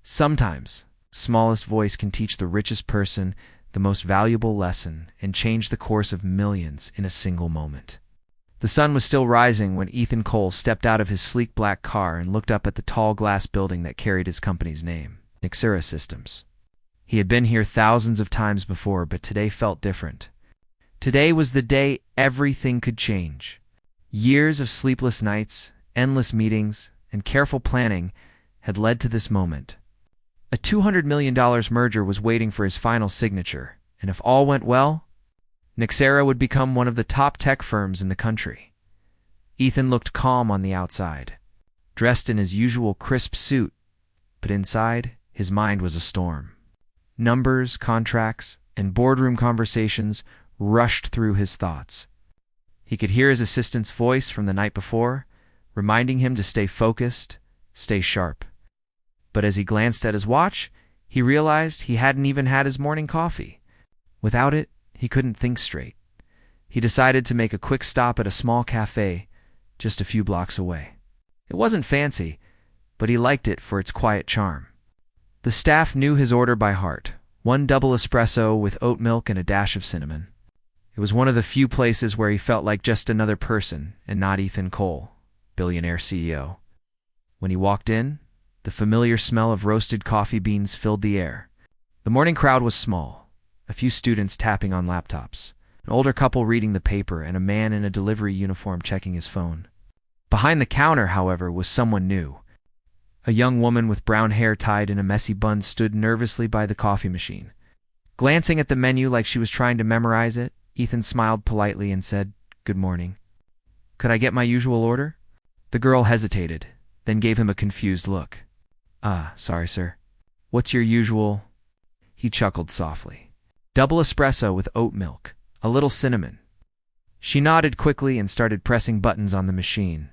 Sometimes, the smallest voice can teach the richest person the most valuable lesson and change the course of millions in a single moment. The sun was still rising when Ethan Cole stepped out of his sleek black car and looked up at the tall glass building that carried his company's name, Cashier Systems. He had been here thousands of times before, but today felt different. Today was the day everything could change. Years of sleepless nights, endless meetings, and careful planning had led to this moment. A $200 million merger was waiting for his final signature, and if all went well, Cashier would become one of the top tech firms in the country. Ethan looked calm on the outside, dressed in his usual crisp suit, but inside, his mind was a storm. Numbers, contracts, and boardroom conversations rushed through his thoughts. He could hear his assistant's voice from the night before, reminding him to stay focused, stay sharp. But as he glanced at his watch, he realized he hadn't even had his morning coffee. Without it, he couldn't think straight. He decided to make a quick stop at a small cafe just a few blocks away. It wasn't fancy, but he liked it for its quiet charm. The staff knew his order by heart, 1 double espresso with oat milk and a dash of cinnamon. It was one of the few places where he felt like just another person and not Ethan Cole, billionaire CEO. When he walked in, the familiar smell of roasted coffee beans filled the air. The morning crowd was small, a few students tapping on laptops, an older couple reading the paper, and a man in a delivery uniform checking his phone. Behind the counter, however, was someone new. A young woman with brown hair tied in a messy bun stood nervously by the coffee machine. Glancing at the menu like she was trying to memorize it, Ethan smiled politely and said, "Good morning. Could I get my usual order?" The girl hesitated, then gave him a confused look. Sorry, sir. What's your usual?" He chuckled softly. "Double espresso with oat milk, a little cinnamon." She nodded quickly and started pressing buttons on the machine.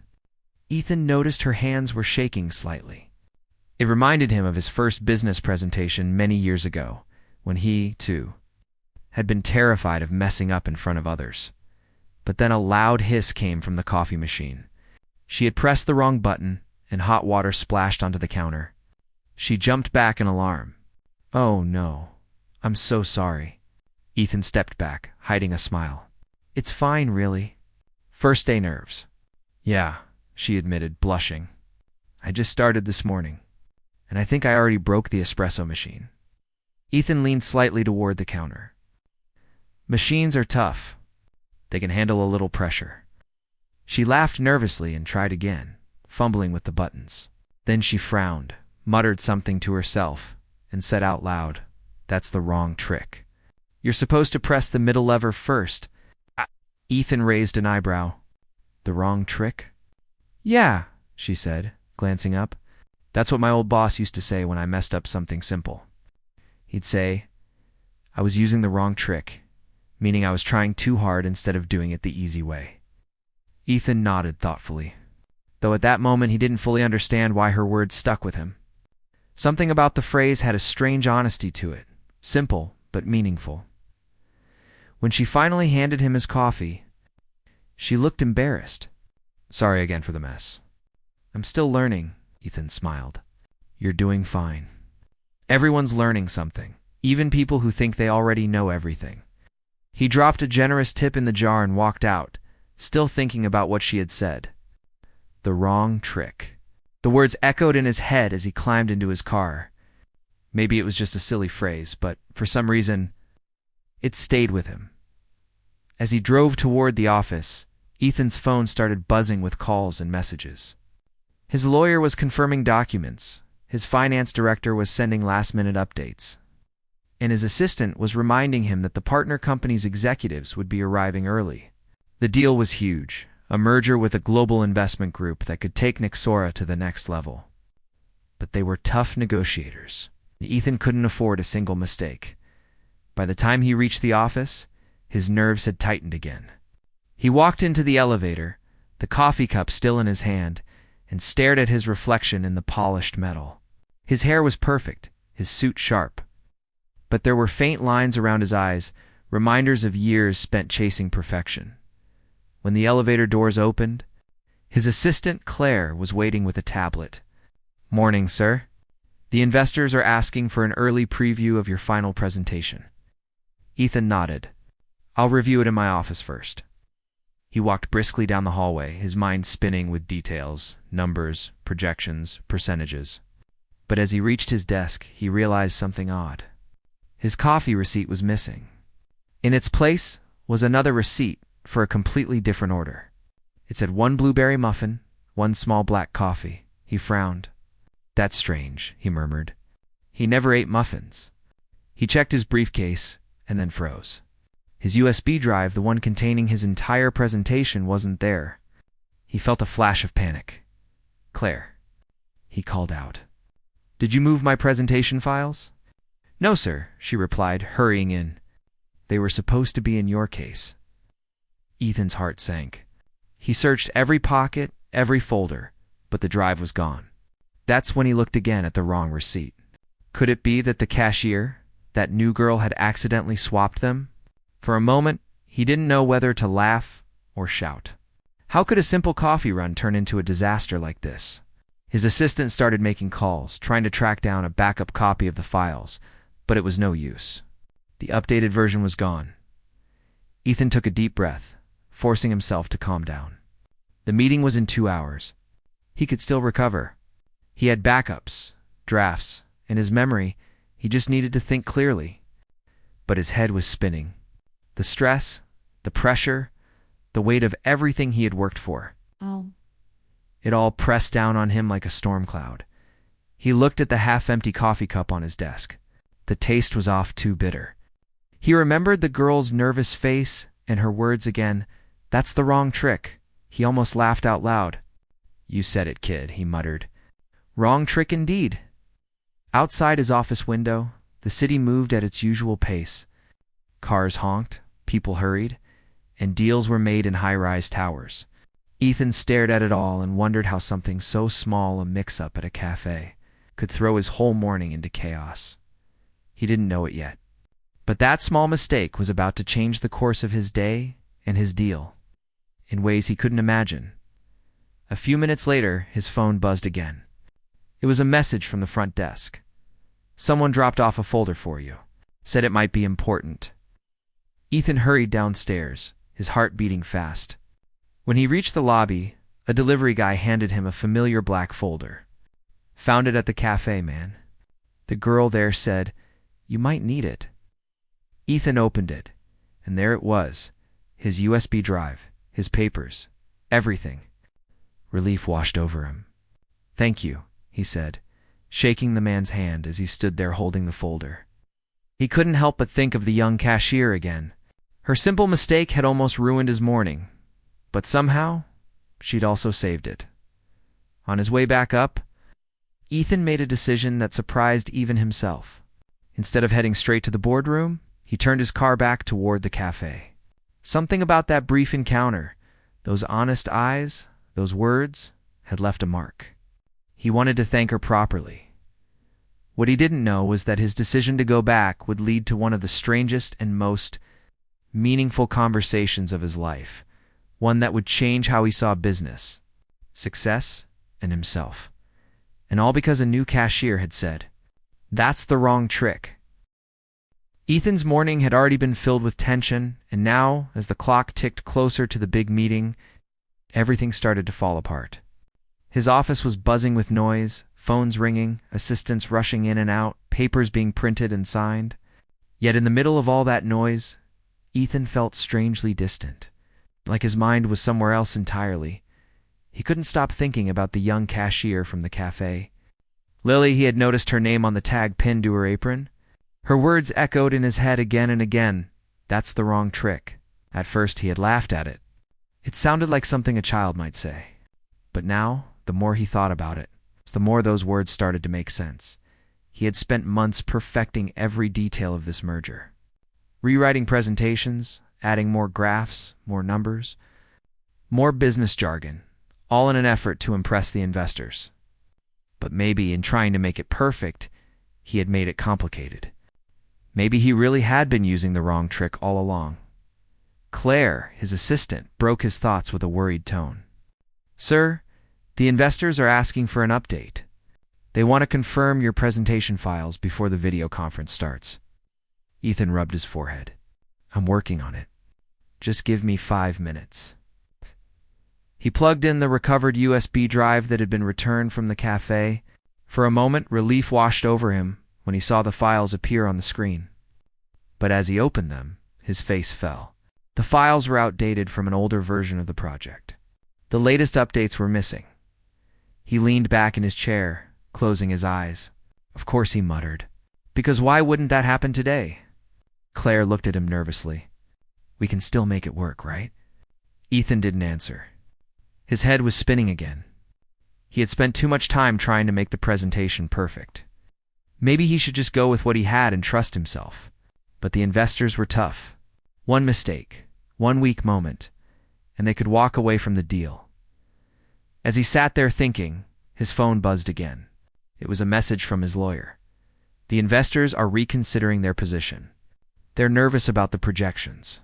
Ethan noticed her hands were shaking slightly. It reminded him of his first business presentation many years ago, when he, too, had been terrified of messing up in front of others. But then a loud hiss came from the coffee machine. She had pressed the wrong button, and hot water splashed onto the counter. She jumped back in alarm. "Oh, no. I'm so sorry." Ethan stepped back, hiding a smile. "It's fine, really. First day nerves." "Yeah," she admitted, blushing. "I just started this morning, and I think I already broke the espresso machine." Ethan leaned slightly toward the counter. "Machines are tough. They can handle a little pressure." She laughed nervously and tried again, fumbling with the buttons. Then she frowned, muttered something to herself, and said out loud, "That's the wrong trick. You're supposed to press the middle lever first." Ethan raised an eyebrow. "The wrong trick?" "Yeah," she said, glancing up. "That's what my old boss used to say when I messed up something simple. He'd say, I was using the wrong trick, meaning I was trying too hard instead of doing it the easy way." Ethan nodded thoughtfully, though at that moment he didn't fully understand why her words stuck with him. Something about the phrase had a strange honesty to it, simple but meaningful. When she finally handed him his coffee, she looked embarrassed. "Sorry again for the mess." "I'm still learning," Ethan smiled. "You're doing fine. Everyone's learning something, even people who think they already know everything." He dropped a generous tip in the jar and walked out, still thinking about what she had said. The wrong trick. The words echoed in his head as he climbed into his car. Maybe it was just a silly phrase, but for some reason, it stayed with him. As he drove toward the office, Ethan's phone started buzzing with calls and messages. His lawyer was confirming documents, his finance director was sending last-minute updates, and his assistant was reminding him that the partner company's executives would be arriving early. The deal was huge. A merger with a global investment group that could take Cashier to the next level. But they were tough negotiators. Ethan couldn't afford a single mistake. By the time he reached the office, his nerves had tightened again. He walked into the elevator, the coffee cup still in his hand, and stared at his reflection in the polished metal. His hair was perfect, his suit sharp. But there were faint lines around his eyes, reminders of years spent chasing perfection. When the elevator doors opened, his assistant, Claire, was waiting with a tablet. "Morning, sir." The investors are asking for an early preview of your final presentation. Ethan nodded. I'll review it in my office first. He walked briskly down the hallway, his mind spinning with details, numbers, projections, percentages. But as he reached his desk, he realized something odd. His coffee receipt was missing. In its place was another receipt for a completely different order. It said 1 blueberry muffin, 1 small black coffee. He frowned. That's strange, he murmured. He never ate muffins. He checked his briefcase and then froze. His USB drive, the one containing his entire presentation, wasn't there. He felt a flash of panic. Claire, he called out. Did you move my presentation files? No, sir, she replied, hurrying in. They were supposed to be in your case. Ethan's heart sank. He searched every pocket, every folder, but the drive was gone. That's when he looked again at the wrong receipt. Could it be that the cashier, that new girl, had accidentally swapped them? For a moment, he didn't know whether to laugh or shout. How could a simple coffee run turn into a disaster like this? His assistant started making calls, trying to track down a backup copy of the files, but it was no use. The updated version was gone. Ethan took a deep breath, forcing himself to calm down. The meeting was in 2 hours. He could still recover. He had backups, drafts, and his memory. He just needed to think clearly. But his head was spinning. The stress, the pressure, the weight of everything he had worked for. It all pressed down on him like a storm cloud. He looked at the half-empty coffee cup on his desk. The taste was off too bitter. He remembered the girl's nervous face and her words again. That's the wrong trick. He almost laughed out loud. You said it, kid, he muttered. Wrong trick indeed. Outside his office window, the city moved at its usual pace. Cars honked, people hurried, and deals were made in high-rise towers. Ethan stared at it all and wondered how something so small, a mix-up at a cafe, could throw his whole morning into chaos. He didn't know it yet. But that small mistake was about to change the course of his day and his deal, in ways he couldn't imagine. A few minutes later, his phone buzzed again. It was a message from the front desk. Someone dropped off a folder for you. Said it might be important. Ethan hurried downstairs, his heart beating fast. When he reached the lobby, a delivery guy handed him a familiar black folder. Found it at the cafe, man. The girl there said, you might need it. Ethan opened it, and there it was, his USB drive, his papers, everything. Relief washed over him. Thank you, he said, shaking the man's hand as he stood there holding the folder. He couldn't help but think of the young cashier again. Her simple mistake had almost ruined his morning, but somehow she'd also saved it. On his way back up, Ethan made a decision that surprised even himself. Instead of heading straight to the boardroom, he turned his car back toward the cafe. Something about that brief encounter, those honest eyes, those words, had left a mark. He wanted to thank her properly. What he didn't know was that his decision to go back would lead to one of the strangest and most meaningful conversations of his life, one that would change how he saw business, success, and himself. And all because a new cashier had said, "That's the wrong trick." Ethan's morning had already been filled with tension, and now, as the clock ticked closer to the big meeting, everything started to fall apart. His office was buzzing with noise, phones ringing, assistants rushing in and out, papers being printed and signed. Yet in the middle of all that noise, Ethan felt strangely distant, like his mind was somewhere else entirely. He couldn't stop thinking about the young cashier from the cafe. Lily, he had noticed her name on the tag pinned to her apron. Her words echoed in his head again and again. That's the wrong trick. At first he had laughed at it. It sounded like something a child might say. But now, the more he thought about it, the more those words started to make sense. He had spent months perfecting every detail of this merger. Rewriting presentations, adding more graphs, more numbers, more business jargon, all in an effort to impress the investors. But maybe in trying to make it perfect, he had made it complicated. Maybe he really had been using the wrong trick all along. Claire, his assistant, broke his thoughts with a worried tone. "Sir, the investors are asking for an update." They want to confirm your presentation files before the video conference starts. Ethan rubbed his forehead. I'm working on it. Just give me 5 minutes. He plugged in the recovered USB drive that had been returned from the cafe. For a moment, relief washed over him when he saw the files appear on the screen. But as he opened them, his face fell. The files were outdated from an older version of the project. The latest updates were missing. He leaned back in his chair, closing his eyes. Of course, he muttered. Because why wouldn't that happen today? Claire looked at him nervously. We can still make it work, right? Ethan didn't answer. His head was spinning again. He had spent too much time trying to make the presentation perfect. Maybe he should just go with what he had and trust himself. But the investors were tough. One mistake, one weak moment, and they could walk away from the deal. As he sat there thinking, his phone buzzed again. It was a message from his lawyer. The investors are reconsidering their position. They're nervous about the projections.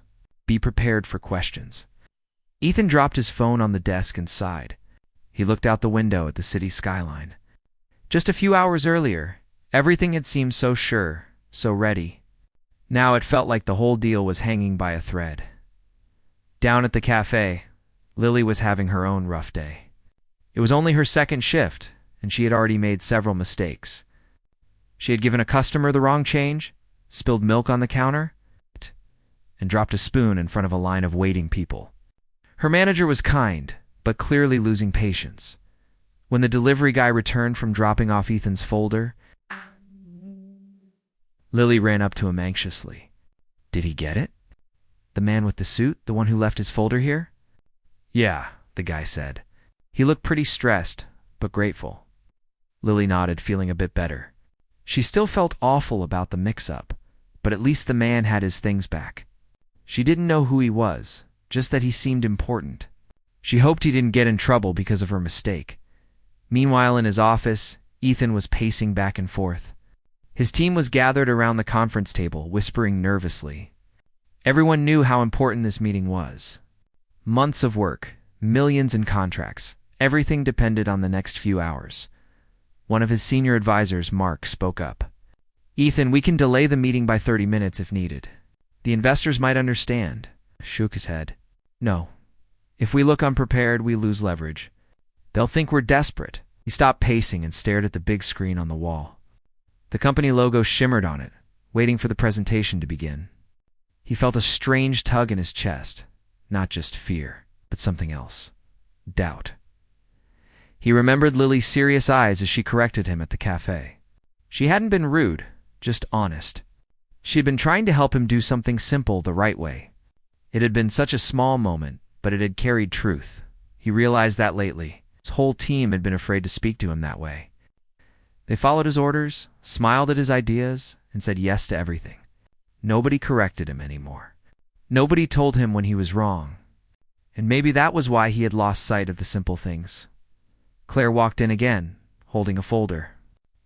Be prepared for questions. Ethan dropped his phone on the desk and sighed. He looked out the window at the city skyline. Just a few hours earlier, everything had seemed so sure, so ready. Now it felt like the whole deal was hanging by a thread. Down at the cafe, Lily was having her own rough day. It was only her second shift, and she had already made several mistakes. She had given a customer the wrong change, spilled milk on the counter, and dropped a spoon in front of a line of waiting people. Her manager was kind, but clearly losing patience. When the delivery guy returned from dropping off Ethan's folder, Lily ran up to him anxiously. Did he get it? The man with the suit, the one who left his folder here? Yeah, the guy said. He looked pretty stressed, but grateful. Lily nodded, feeling a bit better. She still felt awful about the mix-up, but at least the man had his things back. She didn't know who he was, just that he seemed important. She hoped he didn't get in trouble because of her mistake. Meanwhile, in his office, Ethan was pacing back and forth. His team was gathered around the conference table, whispering nervously. Everyone knew how important this meeting was. Months of work, millions in contracts, everything depended on the next few hours. One of his senior advisors, Mark, spoke up. Ethan, we can delay the meeting by 30 minutes if needed. The investors might understand. Shook his head. No. If we look unprepared, we lose leverage. They'll think we're desperate. He stopped pacing and stared at the big screen on the wall. The company logo shimmered on it, waiting for the presentation to begin. He felt a strange tug in his chest, not just fear, but something else. Doubt. He remembered Lily's serious eyes as she corrected him at the cafe. She hadn't been rude, just honest. She had been trying to help him do something simple the right way. It had been such a small moment, but it had carried truth. He realized that lately. His whole team had been afraid to speak to him that way. They followed his orders, smiled at his ideas, and said yes to everything. Nobody corrected him anymore. Nobody told him when he was wrong. And maybe that was why he had lost sight of the simple things. Claire walked in again, holding a folder.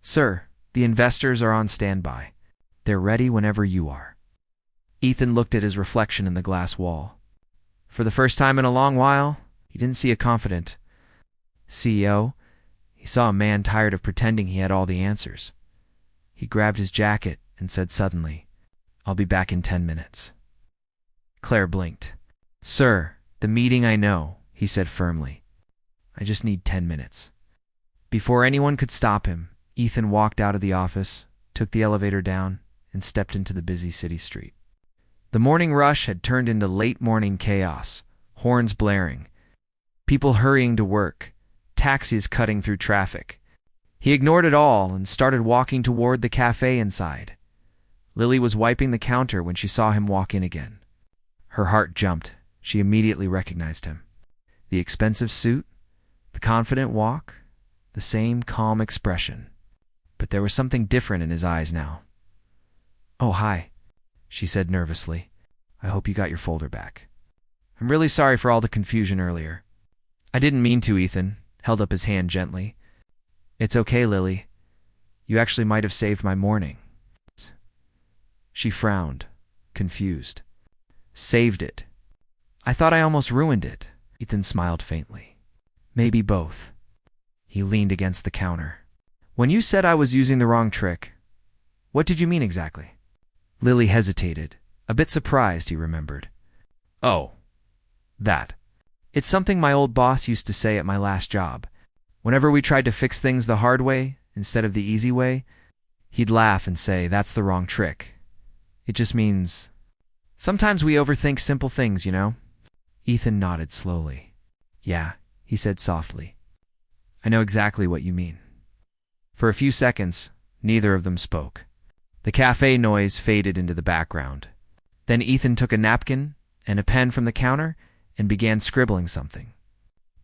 Sir, the investors are on standby. They're ready whenever you are. Ethan looked at his reflection in the glass wall. For the first time in a long while, he didn't see a confident CEO. He saw a man tired of pretending he had all the answers. He grabbed his jacket and said suddenly, I'll be back in 10 minutes. Claire blinked. Sir, the meeting I know, he said firmly. I just need 10 minutes. Before anyone could stop him, Ethan walked out of the office, took the elevator down, and stepped into the busy city street. The morning rush had turned into late morning chaos, horns blaring, people hurrying to work, taxis cutting through traffic. He ignored it all and started walking toward the cafe inside. Lily was wiping the counter when she saw him walk in again. Her heart jumped. She immediately recognized him. The expensive suit, the confident walk, the same calm expression. But there was something different in his eyes now. Oh, hi, she said nervously. I hope you got your folder back. I'm really sorry for all the confusion earlier. I didn't mean to, Ethan held up his hand gently. It's okay, Lily. You actually might have saved my morning. She frowned, confused. Saved it. I thought I almost ruined it. Ethan smiled faintly. Maybe both. He leaned against the counter. When you said I was using the wrong trick, what did you mean exactly? Lily hesitated, a bit surprised, he remembered. Oh, that. It's something my old boss used to say at my last job. Whenever we tried to fix things the hard way instead of the easy way, he'd laugh and say, that's the wrong trick. It just means sometimes we overthink simple things, you know? Ethan nodded slowly. Yeah, he said softly. I know exactly what you mean. For a few seconds, neither of them spoke. The cafe noise faded into the background. Then Ethan took a napkin and a pen from the counter and began scribbling something.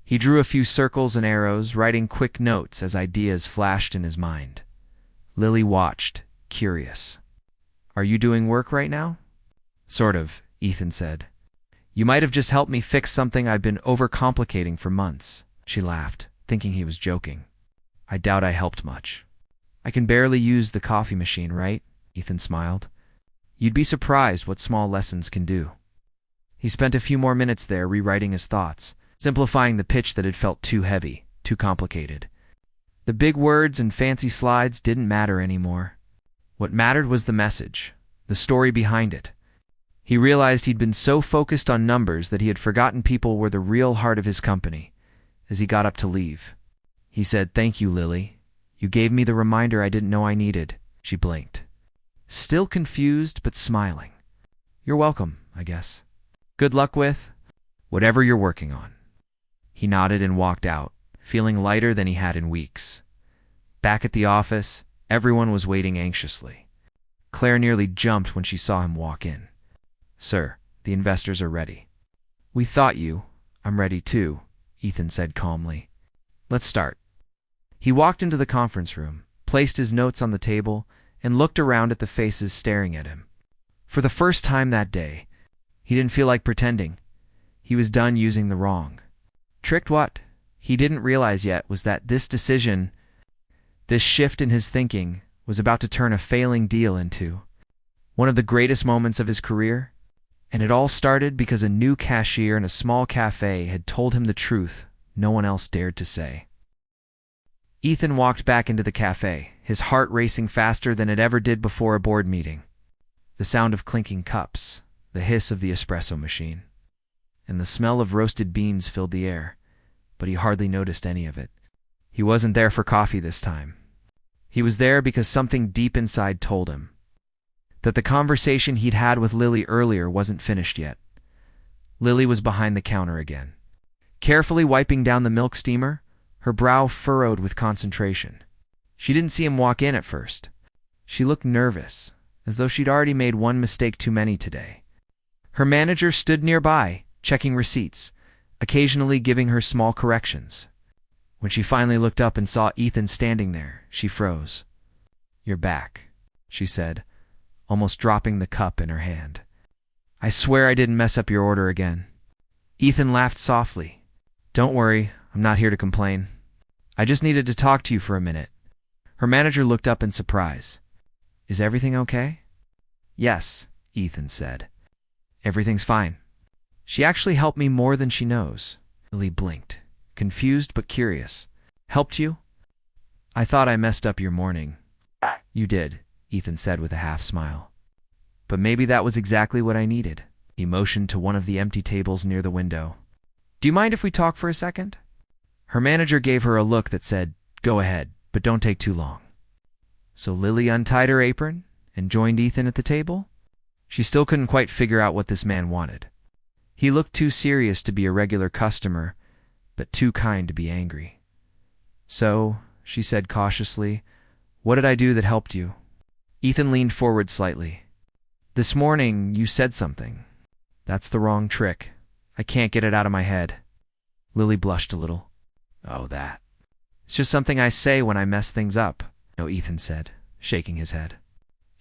He drew a few circles and arrows, writing quick notes as ideas flashed in his mind. Lily watched, curious. Are you doing work right now? Sort of, Ethan said. You might have just helped me fix something I've been overcomplicating for months. She laughed, thinking he was joking. I doubt I helped much. I can barely use the coffee machine, right? Ethan smiled. You'd be surprised what small lessons can do. He spent a few more minutes there rewriting his thoughts, simplifying the pitch that had felt too heavy, too complicated. The big words and fancy slides didn't matter anymore. What mattered was the message, the story behind it. He realized he'd been so focused on numbers that he had forgotten people were the real heart of his company. As he got up to leave, he said, "Thank you, Lily. You gave me the reminder I didn't know I needed." She blinked, still confused but smiling. You're welcome, I guess. Good luck with whatever you're working on. He nodded and walked out, feeling lighter than he had in weeks. Back at the office, everyone was waiting anxiously. Claire nearly jumped when she saw him walk in. Sir, the investors are ready. We thought you. I'm ready too, Ethan said calmly. Let's start. He walked into the conference room, placed his notes on the table, and looked around at the faces staring at him. For the first time that day, he didn't feel like pretending. He was done using the wrong. Tricked what he didn't realize yet was that this decision, this shift in his thinking, was about to turn a failing deal into one of the greatest moments of his career. And it all started because a new cashier in a small cafe had told him the truth no one else dared to say. Ethan walked back into the cafe, his heart racing faster than it ever did before a board meeting. The sound of clinking cups, the hiss of the espresso machine, and the smell of roasted beans filled the air, but he hardly noticed any of it. He wasn't there for coffee this time. He was there because something deep inside told him that the conversation he'd had with Lily earlier wasn't finished yet. Lily was behind the counter again, carefully wiping down the milk steamer, her brow furrowed with concentration. She didn't see him walk in at first. She looked nervous, as though she'd already made one mistake too many today. Her manager stood nearby, checking receipts, occasionally giving her small corrections. When she finally looked up and saw Ethan standing there, she froze. You're back, she said, almost dropping the cup in her hand. I swear I didn't mess up your order again. Ethan laughed softly. Don't worry, I'm not here to complain. I just needed to talk to you for a minute. Her manager looked up in surprise. Is everything okay? Yes, Ethan said. Everything's fine. She actually helped me more than she knows. Lily blinked, confused but curious. Helped you? I thought I messed up your morning. You did, Ethan said with a half smile. But maybe that was exactly what I needed. He motioned to one of the empty tables near the window. Do you mind if we talk for a second? Her manager gave her a look that said, Go ahead, but don't take too long. So Lily untied her apron and joined Ethan at the table? She still couldn't quite figure out what this man wanted. He looked too serious to be a regular customer, but too kind to be angry. So, she said cautiously, what did I do that helped you? Ethan leaned forward slightly. This morning, you said something. That's the wrong trick. I can't get it out of my head. Lily blushed a little. Oh, that. It's just something I say when I mess things up. No, Ethan said, shaking his head.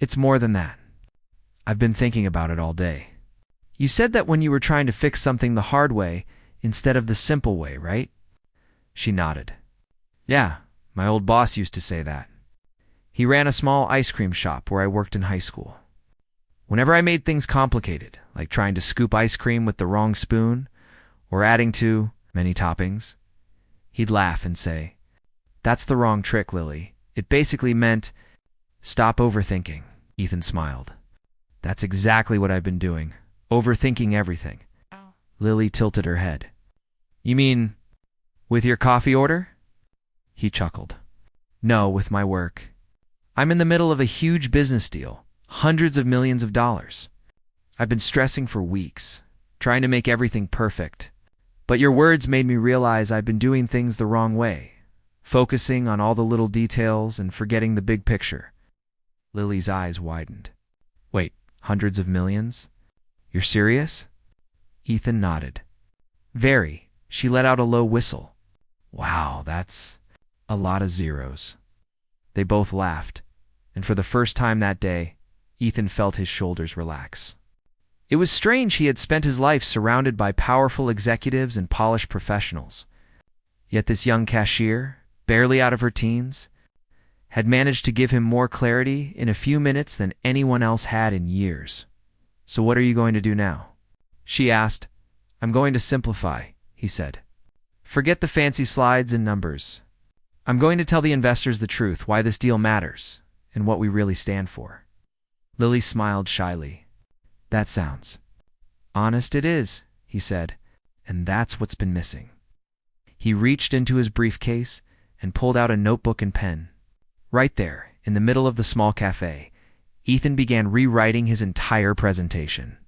It's more than that. I've been thinking about it all day. You said that when you were trying to fix something the hard way instead of the simple way, right? She nodded. Yeah, my old boss used to say that. He ran a small ice cream shop where I worked in high school. Whenever I made things complicated, like trying to scoop ice cream with the wrong spoon or adding too many toppings, he'd laugh and say, That's the wrong trick, Lily. It basically meant, stop overthinking. Ethan smiled. That's exactly what I've been doing. Overthinking everything. Lily tilted her head. You mean, with your coffee order? He chuckled. No, with my work. I'm in the middle of a huge business deal. Hundreds of millions of dollars. I've been stressing for weeks, trying to make everything perfect. But your words made me realize I've been doing things the wrong way, focusing on all the little details and forgetting the big picture. Lily's eyes widened. Wait, hundreds of millions? You're serious? Ethan nodded. Very. She let out a low whistle. Wow, that's a lot of zeros. They both laughed, and for the first time that day, Ethan felt his shoulders relax. It was strange he had spent his life surrounded by powerful executives and polished professionals. Yet this young cashier, barely out of her teens, had managed to give him more clarity in a few minutes than anyone else had in years. So what are you going to do now? She asked. I'm going to simplify, he said. Forget the fancy slides and numbers. I'm going to tell the investors the truth, why this deal matters, and what we really stand for. Lily smiled shyly. That sounds honest. It is, he said, and that's what's been missing. He reached into his briefcase and pulled out a notebook and pen. Right there, in the middle of the small cafe, Ethan began rewriting his entire presentation.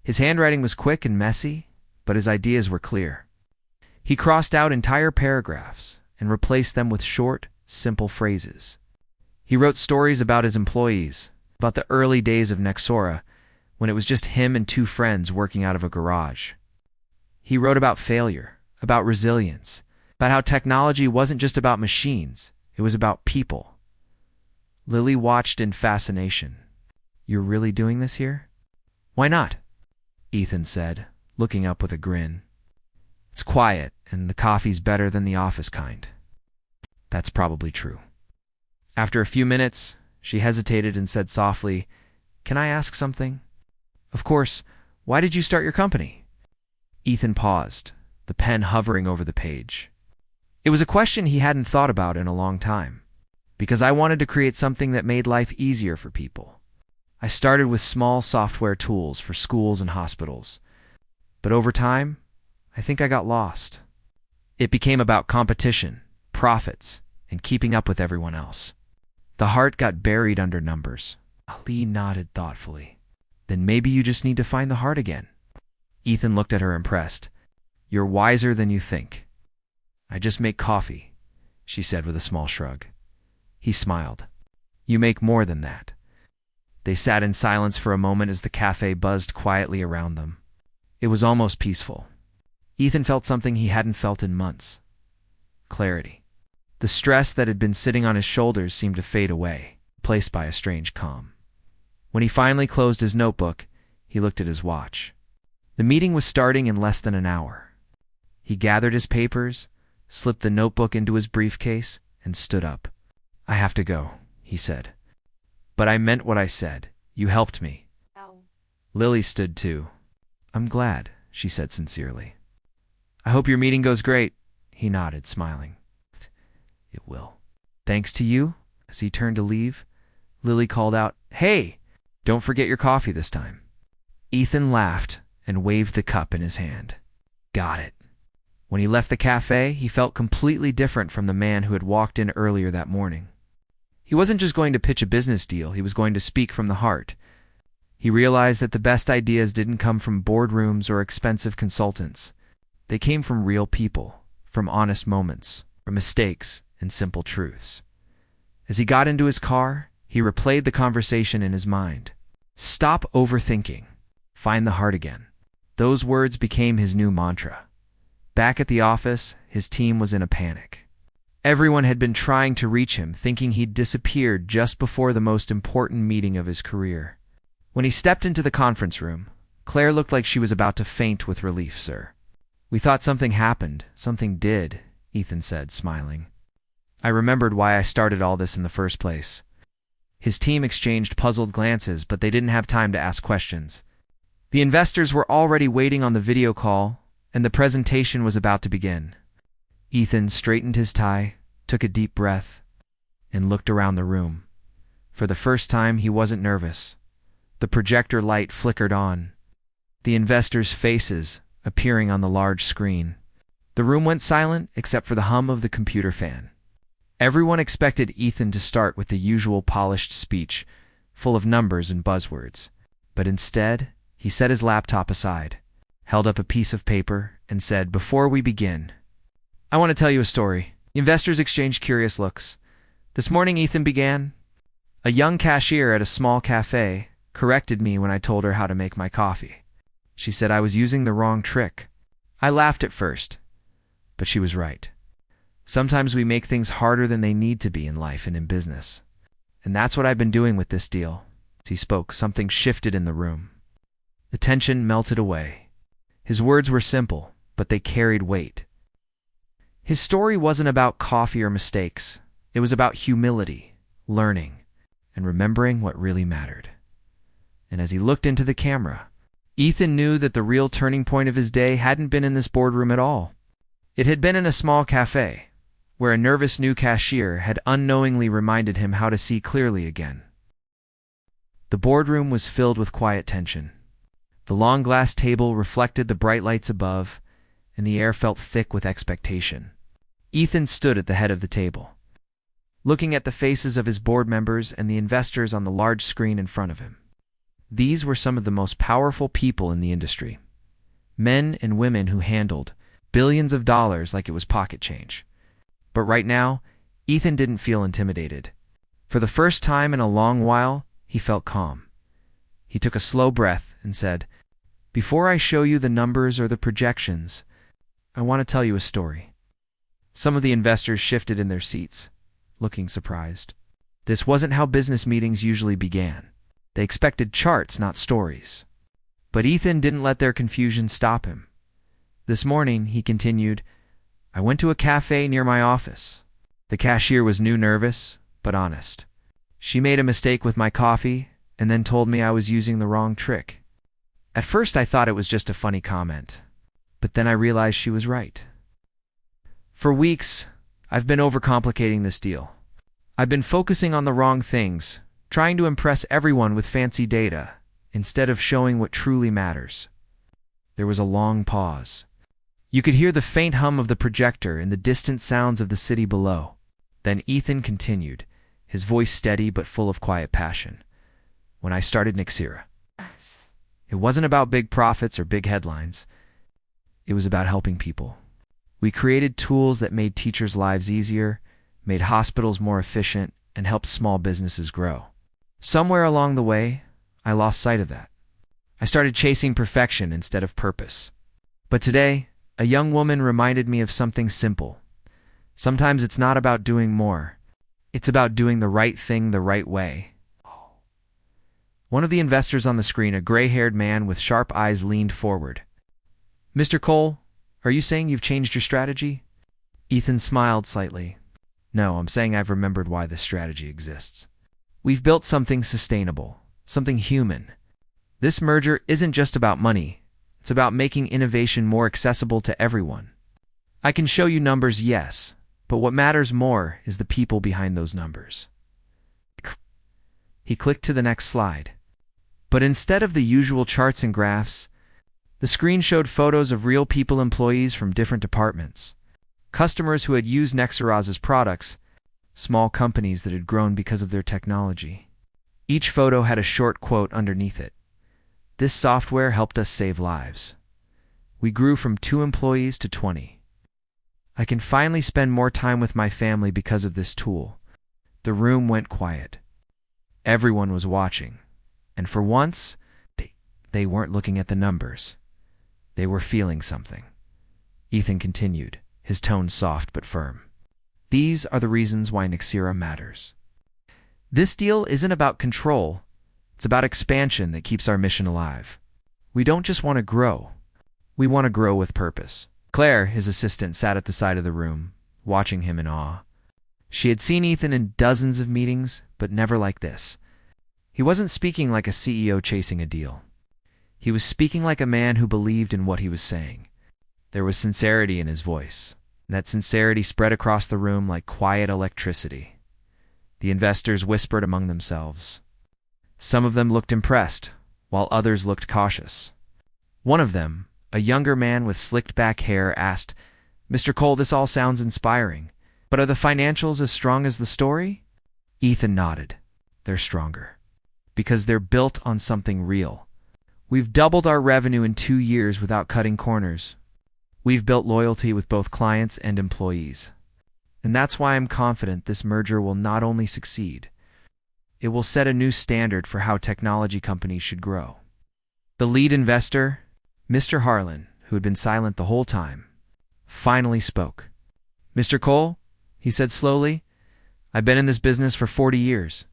His handwriting was quick and messy, but his ideas were clear. He crossed out entire paragraphs and replaced them with short, simple phrases. He wrote stories about his employees, about the early days of Nexora, when it was just him and two friends working out of a garage. He wrote about failure, about resilience, about how technology wasn't just about machines, it was about people. Lily watched in fascination. You're really doing this here? Why not? Ethan said, looking up with a grin. It's quiet, and the coffee's better than the office kind. That's probably true. After a few minutes, she hesitated and said softly, Can I ask something? Of course. Why did you start your company? Ethan paused, the pen hovering over the page. It was a question he hadn't thought about in a long time. Because I wanted to create something that made life easier for people. I started with small software tools for schools and hospitals. But over time, I think I got lost. It became about competition, profits, and keeping up with everyone else. The heart got buried under numbers. Ali nodded thoughtfully. Then maybe you just need to find the heart again. Ethan looked at her impressed. You're wiser than you think. I just make coffee, she said with a small shrug. He smiled. You make more than that. They sat in silence for a moment as the cafe buzzed quietly around them. It was almost peaceful. Ethan felt something he hadn't felt in months. Clarity. The stress that had been sitting on his shoulders seemed to fade away, replaced by a strange calm. When he finally closed his notebook, he looked at his watch. The meeting was starting in less than an hour. He gathered his papers, slipped the notebook into his briefcase, and stood up. I have to go, he said. But I meant what I said. You helped me. Ow. Lily stood too. I'm glad, she said sincerely. I hope your meeting goes great, he nodded, smiling. It will. Thanks to you? As he turned to leave, Lily called out, Hey! Don't forget your coffee this time. Ethan laughed and waved the cup in his hand. Got it. When he left the cafe, he felt completely different from the man who had walked in earlier that morning. He wasn't just going to pitch a business deal, he was going to speak from the heart. He realized that the best ideas didn't come from boardrooms or expensive consultants. They came from real people, from honest moments, from mistakes and simple truths. As he got into his car, he replayed the conversation in his mind. Stop overthinking. Find the heart again. Those words became his new mantra. Back at the office, his team was in a panic. Everyone had been trying to reach him, thinking he'd disappeared just before the most important meeting of his career. When he stepped into the conference room, Claire looked like she was about to faint with relief, sir. We thought something happened. Something did, Ethan said, smiling. I remembered why I started all this in the first place. His team exchanged puzzled glances, but they didn't have time to ask questions. The investors were already waiting on the video call, and the presentation was about to begin. Ethan straightened his tie, took a deep breath, and looked around the room. For the first time, he wasn't nervous. The projector light flickered on, the investors' faces appearing on the large screen. The room went silent except for the hum of the computer fan. Everyone expected Ethan to start with the usual polished speech, full of numbers and buzzwords. But instead, he set his laptop aside, held up a piece of paper, and said, "Before we begin, I want to tell you a story." Investors exchanged curious looks. "This morning," Ethan began, "a young cashier at a small cafe corrected me when I told her how to make my coffee. She said I was using the wrong trick. I laughed at first, but she was right. Sometimes we make things harder than they need to be in life and in business. And that's what I've been doing with this deal." As he spoke, something shifted in the room. The tension melted away. His words were simple, but they carried weight. His story wasn't about coffee or mistakes. It was about humility, learning, and remembering what really mattered. And as he looked into the camera, Ethan knew that the real turning point of his day hadn't been in this boardroom at all. It had been in a small cafe, where a nervous new cashier had unknowingly reminded him how to see clearly again. The boardroom was filled with quiet tension. The long glass table reflected the bright lights above, and the air felt thick with expectation. Ethan stood at the head of the table, looking at the faces of his board members and the investors on the large screen in front of him. These were some of the most powerful people in the industry, men and women who handled billions of dollars like it was pocket change. But right now, Ethan didn't feel intimidated. For the first time in a long while, he felt calm. He took a slow breath and said, "Before I show you the numbers or the projections, I want to tell you a story." Some of the investors shifted in their seats, looking surprised. This wasn't how business meetings usually began. They expected charts, not stories. But Ethan didn't let their confusion stop him. "This morning," he continued, "I went to a cafe near my office. The cashier was nervous, but honest. She made a mistake with my coffee and then told me I was using the wrong trick. At first I thought it was just a funny comment, but then I realized she was right. For weeks, I've been overcomplicating this deal. I've been focusing on the wrong things, trying to impress everyone with fancy data, instead of showing what truly matters." There was a long pause. You could hear the faint hum of the projector and the distant sounds of the city below. Then Ethan continued, his voice steady but full of quiet passion. "When I started Nixera, it wasn't about big profits or big headlines. It was about helping people. We created tools that made teachers' lives easier, made hospitals more efficient, and helped small businesses grow. Somewhere along the way, I lost sight of that. I started chasing perfection instead of purpose. But today, a young woman reminded me of something simple. Sometimes it's not about doing more. It's about doing the right thing the right way." One of the investors on the screen, a gray-haired man with sharp eyes, leaned forward. "Mr. Cole, are you saying you've changed your strategy?" Ethan smiled slightly. "No, I'm saying I've remembered why this strategy exists. We've built something sustainable, something human. This merger isn't just about money. It's about making innovation more accessible to everyone. I can show you numbers, yes, but what matters more is the people behind those numbers." He clicked to the next slide. But instead of the usual charts and graphs, the screen showed photos of real people, employees from different departments, customers who had used Nixera's products, small companies that had grown because of their technology. Each photo had a short quote underneath it. "This software helped us save lives. We grew from 2 employees to 20. I can finally spend more time with my family because of this tool." The room went quiet. Everyone was watching, and for once, they weren't looking at the numbers. They were feeling something. Ethan continued, his tone soft but firm. "These are the reasons why Nixera matters. This deal isn't about control. It's about expansion that keeps our mission alive. We don't just want to grow. We want to grow with purpose." Claire, his assistant, sat at the side of the room, watching him in awe. She had seen Ethan in dozens of meetings, but never like this. He wasn't speaking like a CEO chasing a deal. He was speaking like a man who believed in what he was saying. There was sincerity in his voice, and that sincerity spread across the room like quiet electricity. The investors whispered among themselves. Some of them looked impressed, while others looked cautious. One of them, a younger man with slicked back hair, asked, "Mr. Cole, this all sounds inspiring, but are the financials as strong as the story?" Ethan nodded. "They're stronger. Because they're built on something real. We've doubled our revenue in 2 years without cutting corners. We've built loyalty with both clients and employees. And that's why I'm confident this merger will not only succeed, it will set a new standard for how technology companies should grow." The lead investor, Mr. Harlan, who had been silent the whole time, finally spoke. "Mr. Cole," he said slowly, "I've been in this business for 40 years.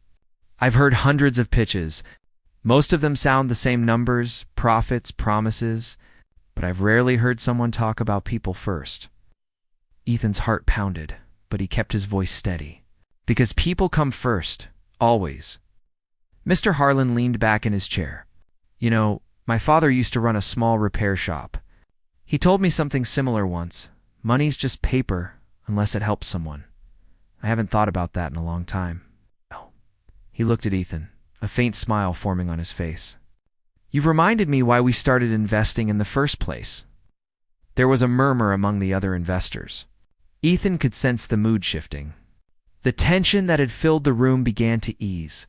I've heard hundreds of pitches. Most of them sound the same: numbers, profits, promises, but I've rarely heard someone talk about people first." Ethan's heart pounded, but he kept his voice steady. "Because people come first, always." Mr. Harlan leaned back in his chair. "You know, my father used to run a small repair shop. He told me something similar once. Money's just paper, unless it helps someone. I haven't thought about that in a long time." He looked at Ethan, a faint smile forming on his face. "You've reminded me why we started investing in the first place." There was a murmur among the other investors. Ethan could sense the mood shifting. The tension that had filled the room began to ease.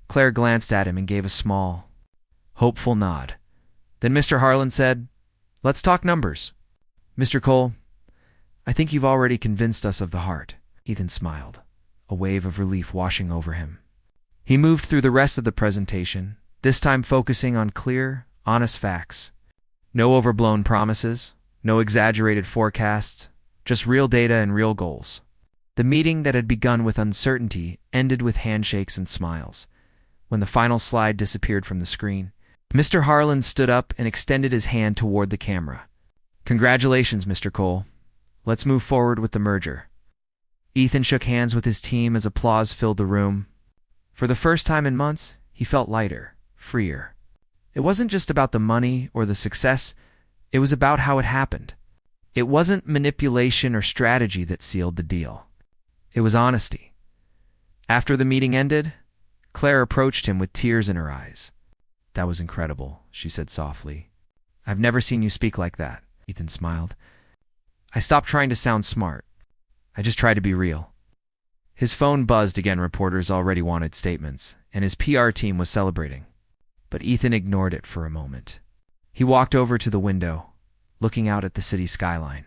Claire glanced at him and gave a small, hopeful nod. Then Mr. Harlan said, "Let's talk numbers. Mr. Cole, I think you've already convinced us of the heart." Ethan smiled, a wave of relief washing over him. He moved through the rest of the presentation, this time focusing on clear, honest facts. No overblown promises, no exaggerated forecasts, just real data and real goals. The meeting that had begun with uncertainty ended with handshakes and smiles. When the final slide disappeared from the screen, Mr. Harlan stood up and extended his hand toward the camera. "Congratulations, Mr. Cole. Let's move forward with the merger." Ethan shook hands with his team as applause filled the room. For the first time in months, he felt lighter, freer. It wasn't just about the money or the success, it was about how it happened. It wasn't manipulation or strategy that sealed the deal. It was honesty. After the meeting ended, Claire approached him with tears in her eyes. "That was incredible," she said softly. "I've never seen you speak like that." Ethan smiled. "I stopped trying to sound smart. I just tried to be real." His phone buzzed again. Reporters already wanted statements, and his PR team was celebrating. But Ethan ignored it for a moment. He walked over to the window, looking out at the city skyline.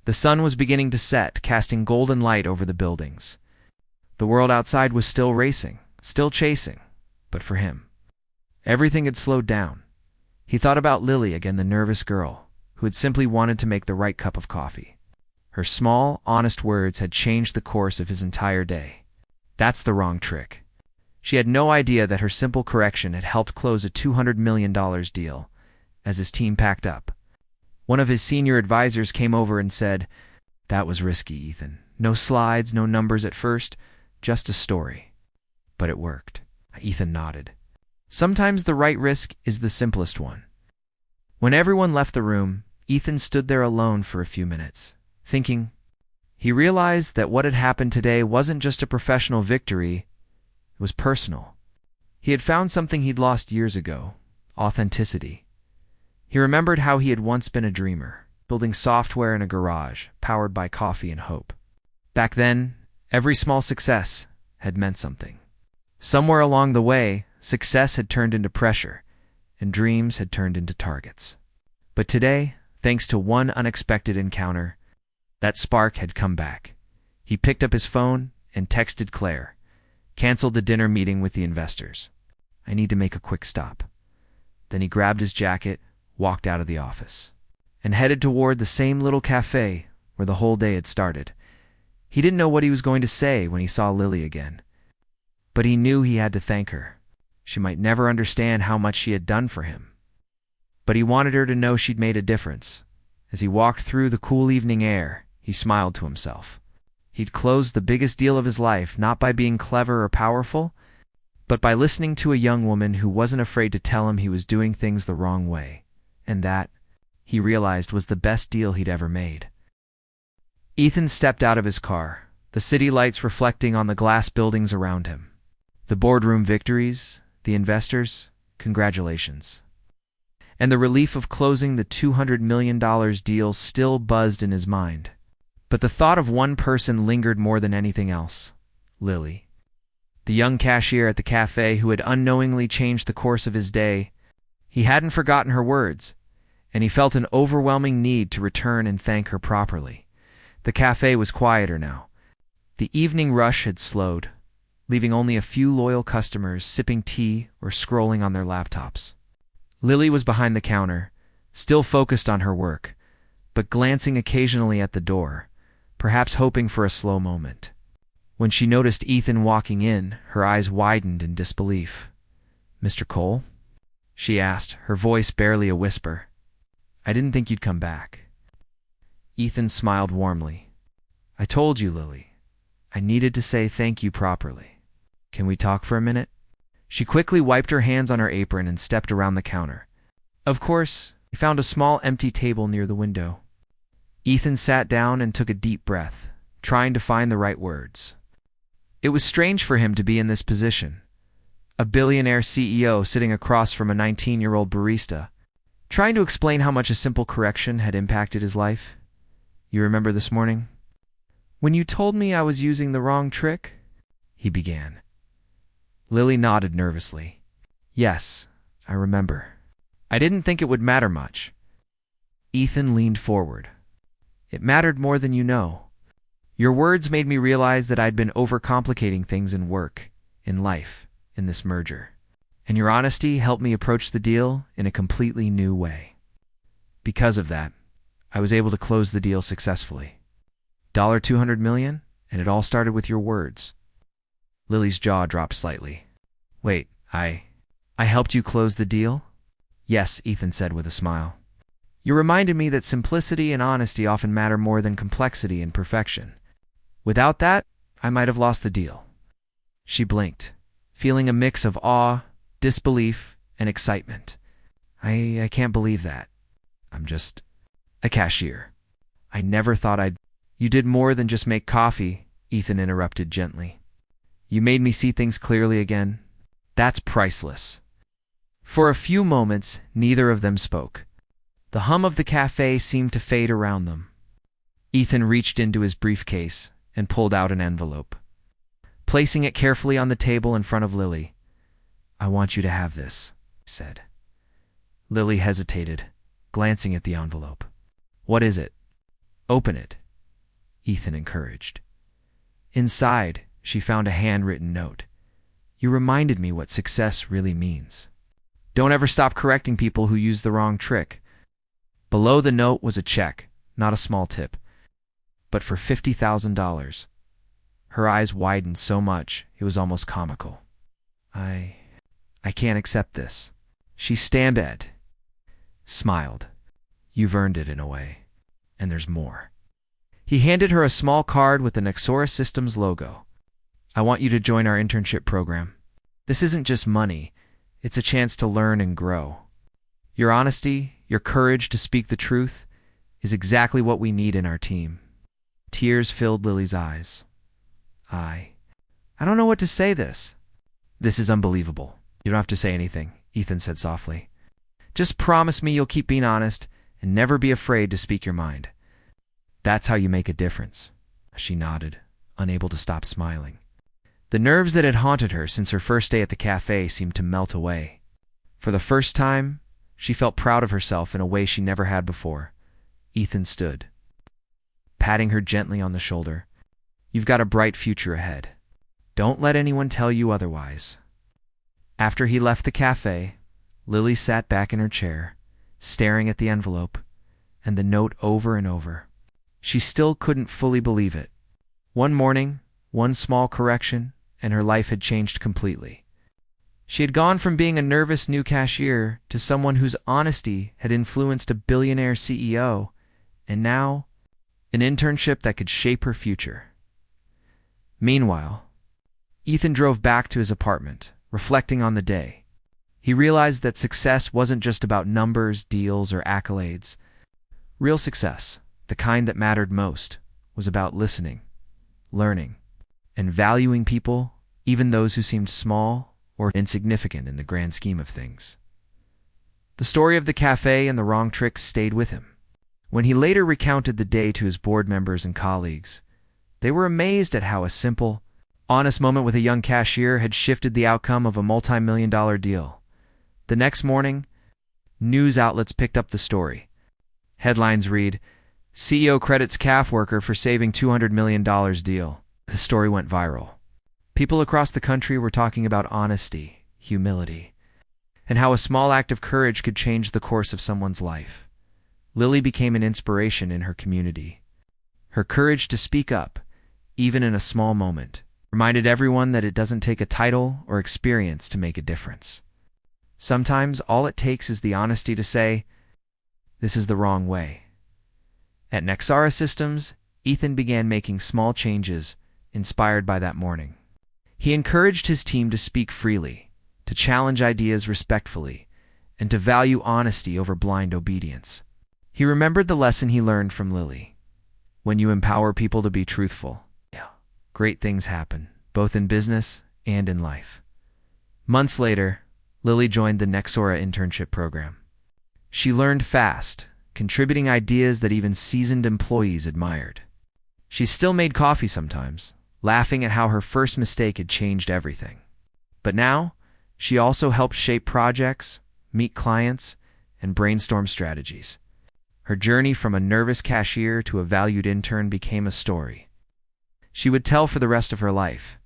The sun was beginning to set, casting golden light over the buildings. The world outside was still racing, still chasing, but for him, everything had slowed down. He thought about Lily again, the nervous girl, who had simply wanted to make the right cup of coffee. Her small, honest words had changed the course of his entire day. That's the wrong trick. She had no idea that her simple correction had helped close a $200 million deal. As his team packed up, one of his senior advisors came over and said, "That was risky, Ethan. No slides, no numbers at first, just a story." But it worked. Ethan nodded. Sometimes the right risk is the simplest one. When everyone left the room, Ethan stood there alone for a few minutes, thinking. He realized that what had happened today wasn't just a professional victory, it was personal. He had found something he'd lost years ago: authenticity. He remembered how he had once been a dreamer, building software in a garage, powered by coffee and hope. Back then, every small success had meant something. Somewhere along the way, success had turned into pressure, and dreams had turned into targets. But today, thanks to one unexpected encounter, that spark had come back. He picked up his phone and texted Claire, canceled the dinner meeting with the investors. "I need to make a quick stop." Then he grabbed his jacket, walked out of the office, and headed toward the same little cafe where the whole day had started. He didn't know what he was going to say when he saw Lily again, but he knew he had to thank her. She might never understand how much she had done for him, but he wanted her to know she'd made a difference. As he walked through the cool evening air, he smiled to himself. He'd closed the biggest deal of his life, not by being clever or powerful, but by listening to a young woman who wasn't afraid to tell him he was doing things the wrong way. And that, he realized, was the best deal he'd ever made. Ethan stepped out of his car, the city lights reflecting on the glass buildings around him. The boardroom victories, the investors, congratulations. And the relief of closing the $200 million deal still buzzed in his mind. But the thought of one person lingered more than anything else: Lily. The young cashier at the cafe who had unknowingly changed the course of his day. He hadn't forgotten her words, and he felt an overwhelming need to return and thank her properly. The cafe was quieter now. The evening rush had slowed, leaving only a few loyal customers sipping tea or scrolling on their laptops. Lily was behind the counter, still focused on her work, but glancing occasionally at the door, perhaps hoping for a slow moment. When she noticed Ethan walking in, her eyes widened in disbelief. "Mr. Cole?" she asked, her voice barely a whisper. "I didn't think you'd come back." Ethan smiled warmly. "I told you, Lily. I needed to say thank you properly. Can we talk for a minute?" She quickly wiped her hands on her apron and stepped around the counter. Of course, he found a small empty table near the window. Ethan sat down and took a deep breath, trying to find the right words. It was strange for him to be in this position. A billionaire CEO sitting across from a 19-year-old barista, trying to explain how much a simple correction had impacted his life. "You remember this morning? When you told me I was using the wrong trick?" he began. Lily nodded nervously. "Yes, I remember. I didn't think it would matter much." Ethan leaned forward. "It mattered more than you know. Your words made me realize that I'd been overcomplicating things in work, in life, in this merger. And your honesty helped me approach the deal in a completely new way. Because of that, I was able to close the deal successfully. $200 million, and it all started with your words." Lily's jaw dropped slightly. "Wait, I helped you close the deal?" "Yes," Ethan said with a smile. "You reminded me that simplicity and honesty often matter more than complexity and perfection. Without that, I might have lost the deal." She blinked, feeling a mix of awe, disbelief, and excitement. I can't believe that. I'm just a cashier. I never thought I'd—" "You did more than just make coffee," Ethan interrupted gently. "You made me see things clearly again. That's priceless." For a few moments, neither of them spoke. The hum of the cafe seemed to fade around them. Ethan reached into his briefcase and pulled out an envelope. Placing it carefully on the table in front of Lily, "I want you to have this," he said. Lily hesitated, glancing at the envelope. "What is it?" "Open it," Ethan encouraged. Inside, she found a handwritten note. "You reminded me what success really means. Don't ever stop correcting people who use the wrong trick." Below the note was a check, not a small tip, but for $50,000. Her eyes widened so much it was almost comical. I can't accept this." She stammered, smiled. "You've earned it in a way, and there's more." He handed her a small card with the Nexora Systems logo. "I want you to join our internship program. This isn't just money, it's a chance to learn and grow. Your honesty, your courage to speak the truth, is exactly what we need in our team." Tears filled Lily's eyes. I don't know what to say this. "This is unbelievable. You don't have to say anything," Ethan said softly. "Just promise me you'll keep being honest and never be afraid to speak your mind. That's how you make a difference." She nodded, unable to stop smiling. The nerves that had haunted her since her first day at the cafe seemed to melt away. For the first time, she felt proud of herself in a way she never had before. Ethan stood, patting her gently on the shoulder. "You've got a bright future ahead. Don't let anyone tell you otherwise." After he left the cafe, Lily sat back in her chair, staring at the envelope and the note over and over. She still couldn't fully believe it. One morning, one small correction, and her life had changed completely. She had gone from being a nervous new cashier to someone whose honesty had influenced a billionaire CEO, and now, an internship that could shape her future. Meanwhile, Ethan drove back to his apartment, reflecting on the day. He realized that success wasn't just about numbers, deals, or accolades. Real success, the kind that mattered most, was about listening. learning, and valuing people, even those who seemed small or insignificant in the grand scheme of things. The story of the cafe and the wrong trick stayed with him. When he later recounted the day to his board members and colleagues, they were amazed at how a simple, honest moment with a young cashier had shifted the outcome of a multi-million-dollar deal. The next morning, news outlets picked up the story. Headlines read, "CEO credits CAF worker for saving $200 million deal." The story went viral. People across the country were talking about honesty, humility, and how a small act of courage could change the course of someone's life. Lily became an inspiration in her community. Her courage to speak up, even in a small moment, reminded everyone that it doesn't take a title or experience to make a difference. Sometimes all it takes is the honesty to say, "This is the wrong way." At Nexara Systems, Ethan began making small changes inspired by that morning. He encouraged his team to speak freely, to challenge ideas respectfully, and to value honesty over blind obedience. He remembered the lesson he learned from Lily. When you empower people to be truthful, great things happen, both in business and in life. Months later, Lily joined the Nexora internship program. She learned fast, contributing ideas that even seasoned employees admired. She still made coffee sometimes, laughing at how her first mistake had changed everything. But now, she also helped shape projects, meet clients, and brainstorm strategies. Her journey from a nervous cashier to a valued intern became a story she would tell for the rest of her life.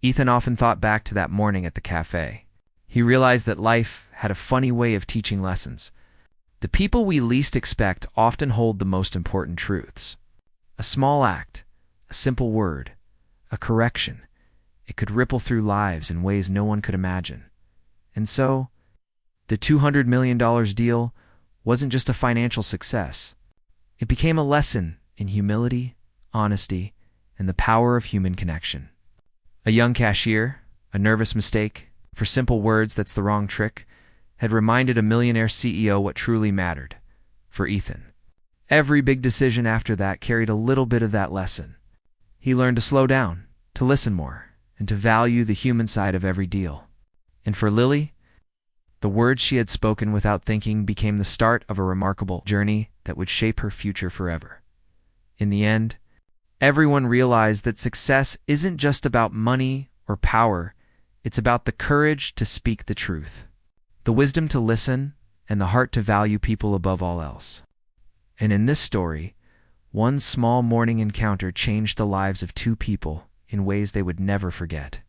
Ethan often thought back to that morning at the cafe. He realized that life had a funny way of teaching lessons. The people we least expect often hold the most important truths. A small act, a simple word, a correction, it could ripple through lives in ways no one could imagine. And so, the $200 million deal wasn't just a financial success. It became a lesson in humility, honesty, and the power of human connection. A young cashier, a nervous mistake, for simple words that's the wrong trick, had reminded a millionaire CEO what truly mattered. For Ethan, every big decision after that carried a little bit of that lesson. He learned to slow down, to listen more, and to value the human side of every deal. And for Lily, the words she had spoken without thinking became the start of a remarkable journey that would shape her future forever. In the end, everyone realized that success isn't just about money or power, it's about the courage to speak the truth, the wisdom to listen, and the heart to value people above all else. And in this story, one small morning encounter changed the lives of two people in ways they would never forget.